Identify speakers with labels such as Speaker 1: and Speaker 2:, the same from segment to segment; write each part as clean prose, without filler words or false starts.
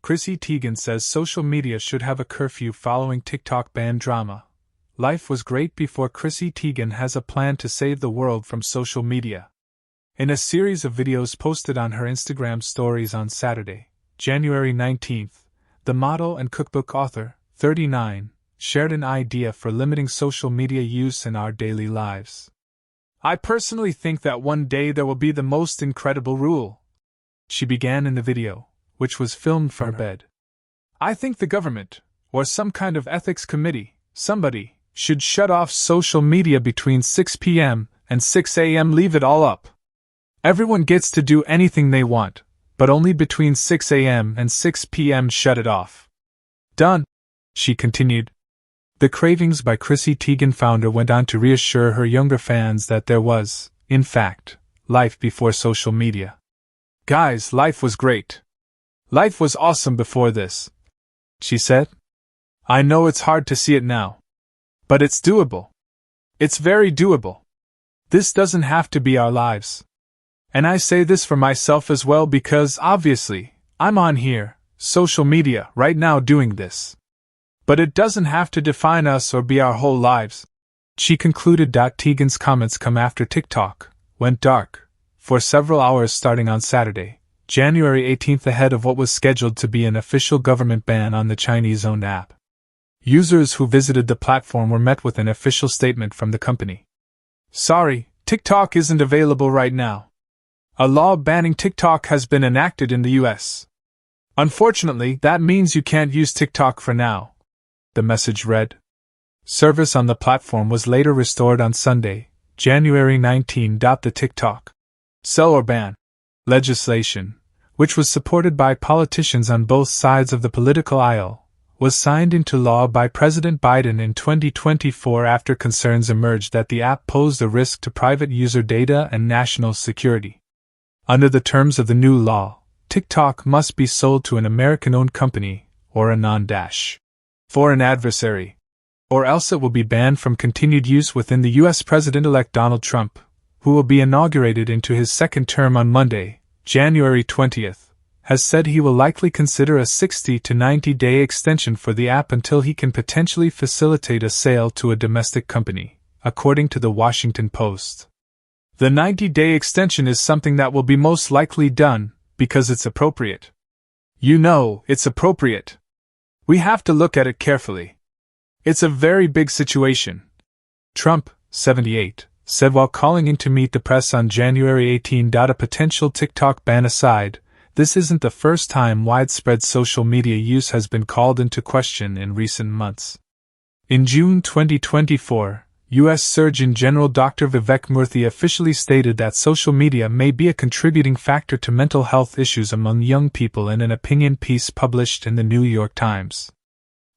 Speaker 1: Chrissy Teigen says social media should have a curfew following TikTok ban drama. Life was great before Chrissy Teigen has a plan to save the world from social media. In a series of videos posted on her Instagram stories on Saturday, January 19th, the model and cookbook author, 39, shared an idea for limiting social media use in our daily lives. "I personally think that one day there will be the most incredible rule," she began in the video, which was filmed from her bed. "I think the government, or some kind of ethics committee, somebody, should shut off social media between 6 p.m. and 6 a.m. Leave it all up. Everyone gets to do anything they want, but only between 6 a.m. and 6 p.m. shut it off. Done," she continued. The Cravings by Chrissy Teigen founder went on to reassure her younger fans that there was, in fact, life before social media. "Guys, life was great. Life was awesome before this," she said. "I know it's hard to see it now. But it's doable. It's very doable. This doesn't have to be our lives. And I say this for myself as well because, obviously, I'm on here, social media, right now doing this. But it doesn't have to define us or be our whole lives," she concluded. Teigen's comments come after TikTok went dark for several hours starting on Saturday, January 18th, ahead of what was scheduled to be an official government ban on the Chinese-owned app. Users who visited the platform were met with an official statement from the company. "Sorry, TikTok isn't available right now. A law banning TikTok has been enacted in the US. Unfortunately, that means you can't use TikTok for now," the message read. Service on the platform was later restored on Sunday, January 19. The TikTok sell or ban legislation, which was supported by politicians on both sides of the political aisle, was signed into law by President Biden in 2024 after concerns emerged that the app posed a risk to private user data and national security. Under the terms of the new law, TikTok must be sold to an American-owned company, or a non-foreign adversary, or else it will be banned from continued use within the U.S. President-elect Donald Trump, who will be inaugurated into his second term on Monday, January 20th, has said he will likely consider a 60 to 90-day extension for the app until he can potentially facilitate a sale to a domestic company, according to the Washington Post. The 90-day extension is something that will be most likely done, because it's appropriate. You know, it's appropriate. We have to look at it carefully. It's a very big situation. Trump, 78, said while calling in to meet the press on January 18. A potential TikTok ban aside, this isn't the first time widespread social media use has been called into question in recent months. In June 2024, U.S. Surgeon General Dr. Vivek Murthy officially stated that social media may be a contributing factor to mental health issues among young people in an opinion piece published in the New York Times.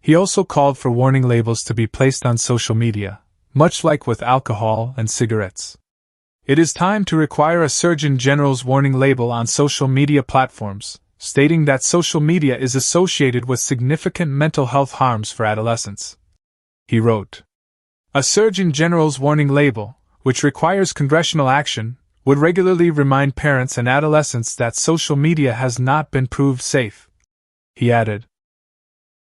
Speaker 1: He also called for warning labels to be placed on social media, much like with alcohol and cigarettes. "It is time to require a Surgeon General's warning label on social media platforms, stating that social media is associated with significant mental health harms for adolescents," he wrote. A Surgeon General's warning label, which requires congressional action, would regularly remind parents and adolescents that social media has not been proved safe, he added.